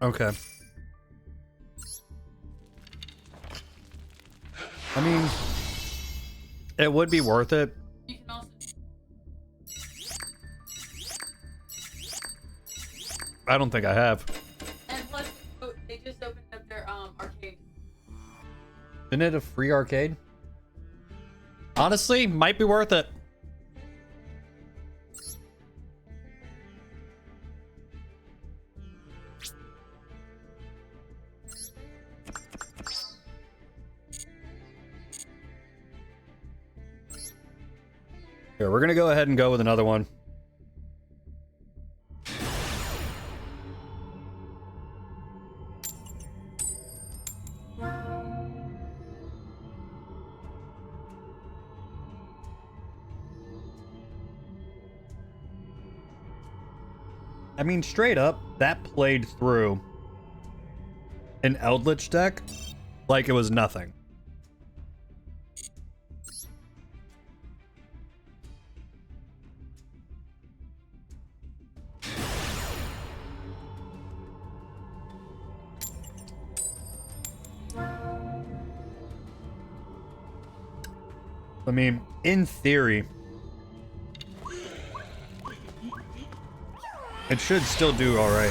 Okay. I mean, it would be worth it. You can also. I don't think I have. And plus, they just opened up their arcade. Isn't it a free arcade? Honestly, might be worth it. Here, we're gonna go ahead and go with another one. I mean, straight up, that played through an Eldritch deck like it was nothing. I mean, in theory, it should still do all right.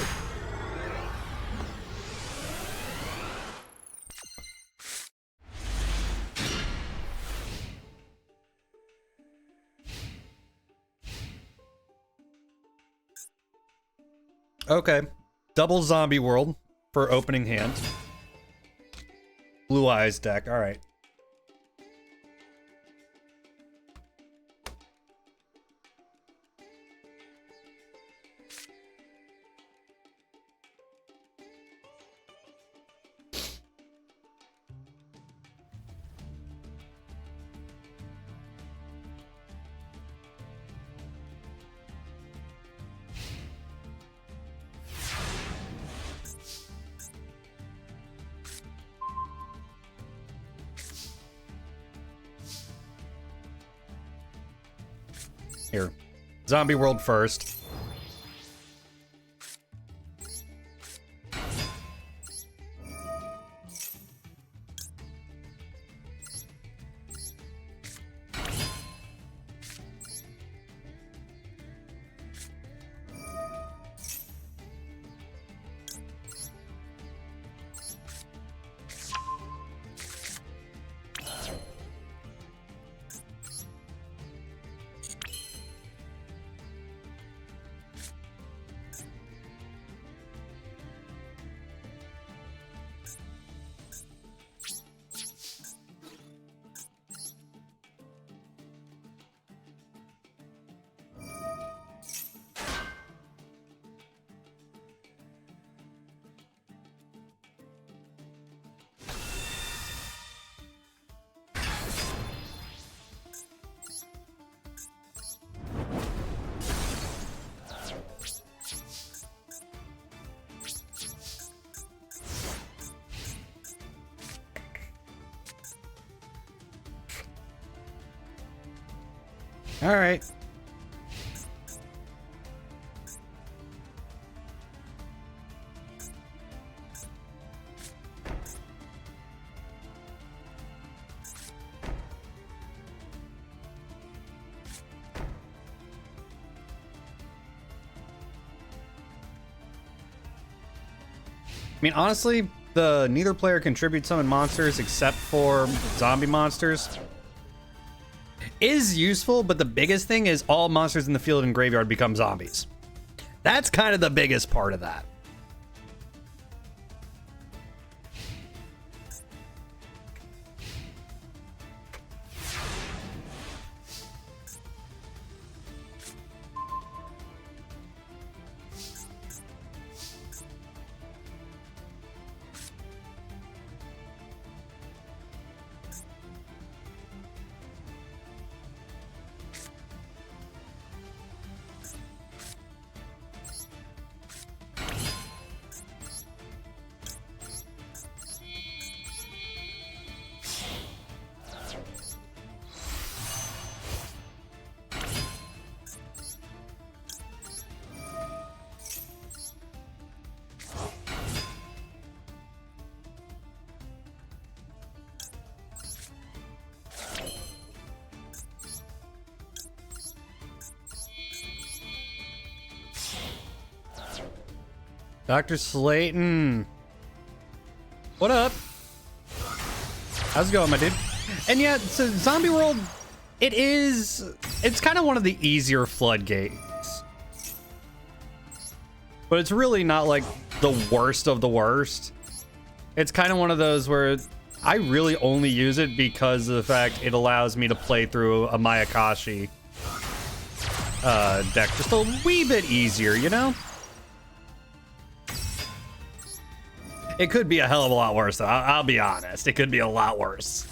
Okay. Double zombie world for opening hand. Blue eyes deck. All right. Here. Zombie world first. All right. I mean, honestly, neither player contributes summon monsters except for zombie monsters is useful, but the biggest thing is all monsters in the field and graveyard become zombies. That's kind of the biggest part of that. Dr. Slayton. What up? How's it going, my dude? And yeah, so Zombie World, it's kind of one of the easier floodgates. But it's really not like the worst of the worst. It's kind of one of those where I really only use it because of the fact it allows me to play through a Mayakashi deck just a wee bit easier, you know? It could be a hell of a lot worse, though. I'll be honest. It could be a lot worse.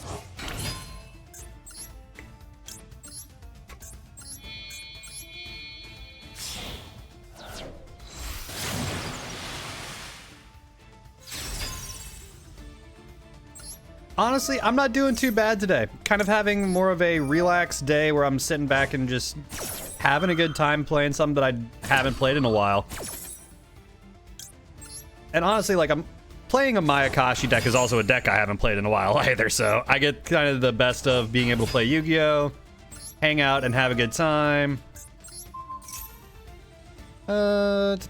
Honestly, I'm not doing too bad today. Kind of having more of a relaxed day where I'm sitting back and just having a good time playing something that I haven't played in a while. And honestly, like, I'm playing a Mayakashi deck is also a deck I haven't played in a while either, so I get kind of the best of being able to play Yu-Gi-Oh!, hang out and have a good time. Turn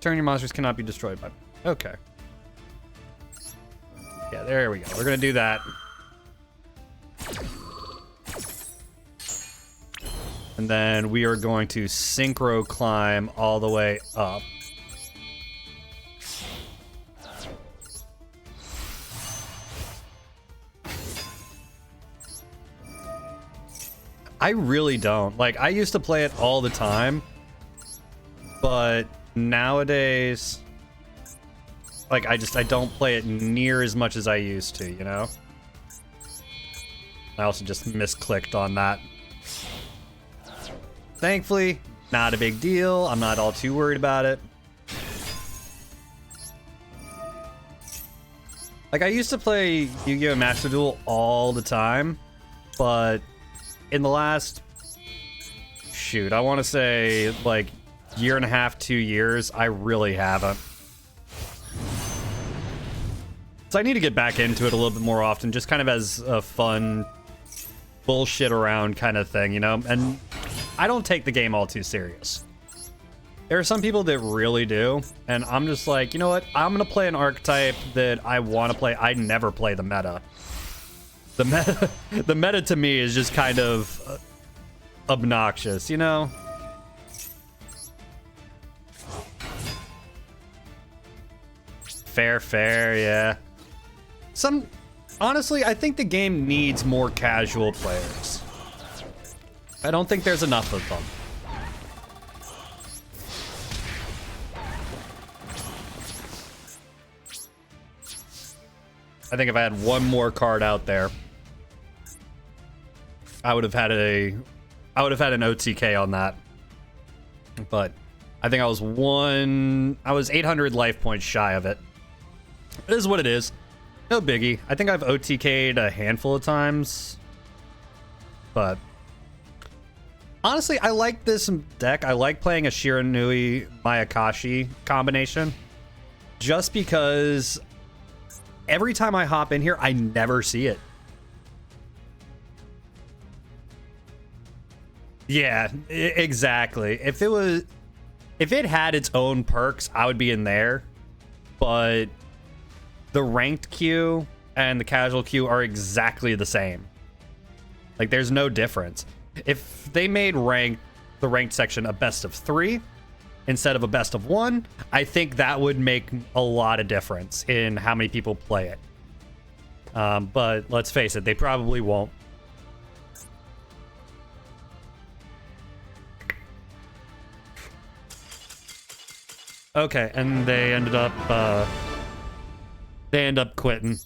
your monsters cannot be destroyed by... Okay. Yeah, there we go. We're gonna do that. And then we are going to synchro climb all the way up. I really don't. Like, I used to play it all the time, but nowadays, like, I don't play it near as much as I used to, you know? I also just misclicked on that. Thankfully, not a big deal. I'm not all too worried about it. Like, I used to play Yu-Gi-Oh! Master Duel all the time, but in the last, shoot, I want to say, like, year and a half, 2 years, I really haven't. So I need to get back into it a little bit more often, just kind of as a fun bullshit around kind of thing, you know? And I don't take the game all too serious. There are some people that really do, and I'm just like, you know what? I'm going to play an archetype that I want to play. I never play the meta. The meta to me is just kind of obnoxious, you know? Fair, yeah. Honestly, I think the game needs more casual players. I don't think there's enough of them. I think if I had one more card out there, I would have had an OTK on that. But I think I was 800 life points shy of it. It is what it is. No biggie. I think I've OTK'd a handful of times. But honestly, I like this deck. I like playing a Shiranui Mayakashi combination. Just because every time I hop in here, I never see it. Yeah, exactly. If it had its own perks, I would be in there. But the ranked queue and the casual queue are exactly the same. Like, there's no difference. If they made the ranked section a best of 3 instead of a best of 1, I think that would make a lot of difference in how many people play it. But let's face it, they probably won't. Okay, and they end up quitting.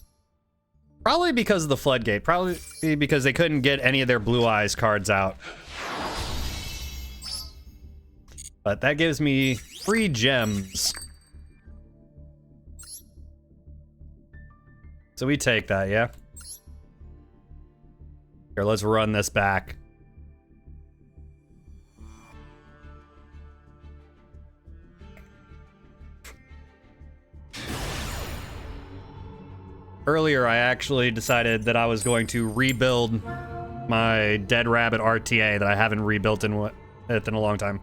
Probably because of the floodgate. Probably because they couldn't get any of their Blue Eyes cards out. But that gives me free gems. So we take that, yeah? Here, let's run this back. Earlier, I actually decided that I was going to rebuild my Dead Rabbit RTA that I haven't rebuilt in a long time.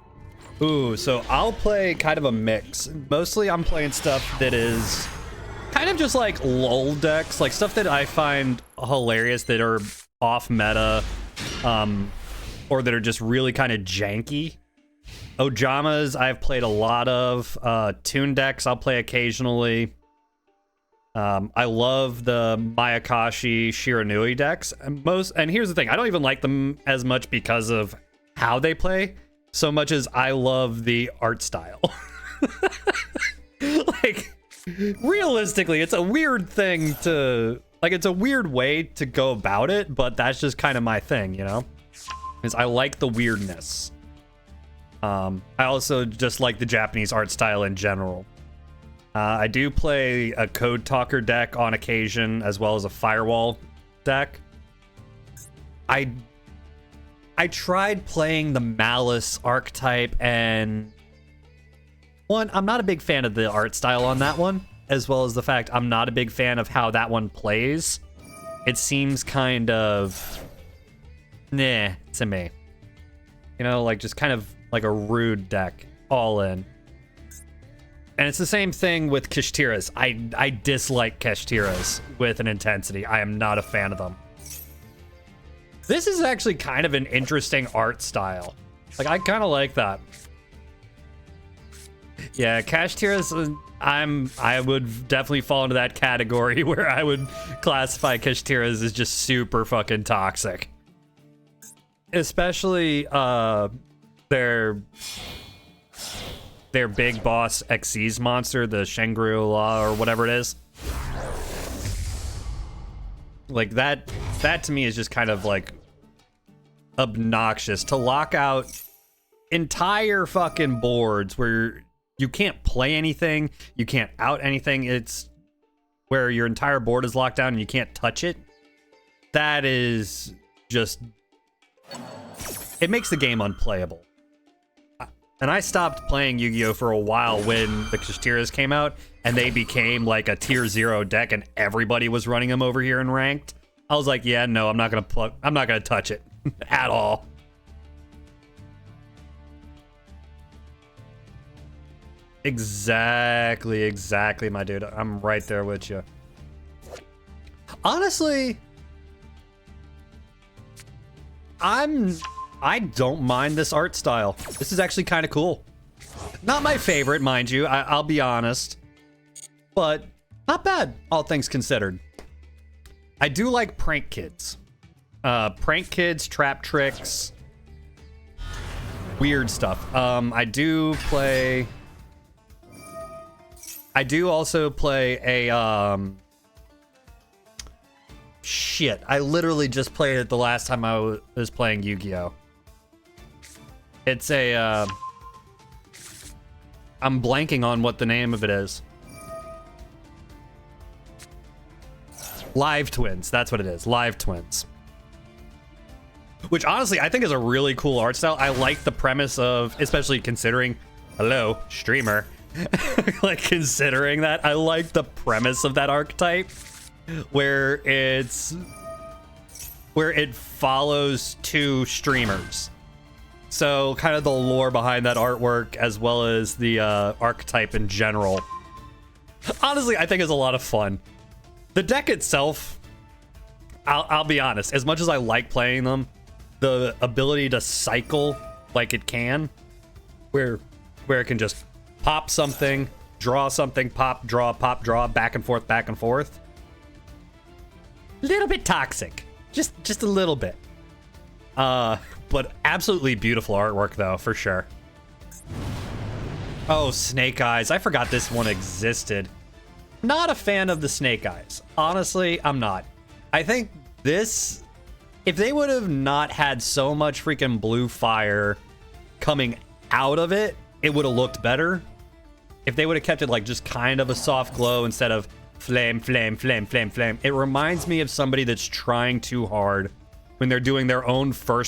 Ooh, so I'll play kind of a mix. Mostly I'm playing stuff that is kind of just like lull decks, like stuff that I find hilarious that are off meta, or that are just really kind of janky. Ojamas I've played a lot of. Toon decks I'll play occasionally. I love the Mayakashi Shiranui decks. And here's the thing, I don't even like them as much because of how they play, so much as I love the art style. Like, realistically, it's a weird thing to... Like, it's a weird way to go about it, but that's just kind of my thing, you know? Is I like the weirdness. I also just like the Japanese art style in general. I do play a Code Talker deck on occasion, as well as a Firewall deck. I tried playing the Malice archetype, and one, I'm not a big fan of the art style on that one, as well as the fact I'm not a big fan of how that one plays. It seems kind of nah to me. You know, like just kind of like a rude deck all in. And it's the same thing with Kishtiras. I dislike Kishtiras with an intensity. I am not a fan of them. This is actually kind of an interesting art style. Like, I kind of like that. Yeah, Kishtiras, I would definitely fall into that category where I would classify Kishtiras as just super fucking toxic. Especially their big boss Xyz monster, the Shangri-La or whatever it is. Like that to me is just kind of like obnoxious to lock out entire fucking boards where you can't play anything, you can't out anything. It's where your entire board is locked down and you can't touch it. That is just... It makes the game unplayable. And I stopped playing Yu-Gi-Oh! For a while when the Kishtiras came out, and they became like a tier 0 deck, and everybody was running them over here in ranked. I was like, yeah, no, I'm not gonna touch it at all. Exactly, my dude. I'm right there with you. Honestly, I don't mind this art style. This is actually kind of cool. Not my favorite, mind you, I'll be honest. But not bad, all things considered. I do like prank kids. Prank kids, trap tricks, weird stuff. I do also play a, shit, I literally just played it the last time I was playing Yu-Gi-Oh! It's a, I'm blanking on what the name of it is. Live Twins, that's what it is. Live Twins. Which honestly, I think is a really cool art style. I like the premise of, especially considering, hello, streamer. Like, considering that, I like the premise of that archetype. Where it follows two streamers. So kind of the lore behind that artwork as well as the archetype in general. Honestly, I think is a lot of fun. The deck itself, I'll be honest, as much as I like playing them, the ability to cycle like it can, where it can just pop something, draw something, pop, draw, back and forth. Little bit toxic. Just a little bit. But absolutely beautiful artwork, though, for sure. Oh, Snake Eyes. I forgot this one existed. Not a fan of the Snake Eyes. Honestly, I'm not. I think this... If they would have not had so much freaking blue fire coming out of it, it would have looked better. If they would have kept it like just kind of a soft glow instead of flame. It reminds me of somebody that's trying too hard when they're doing their own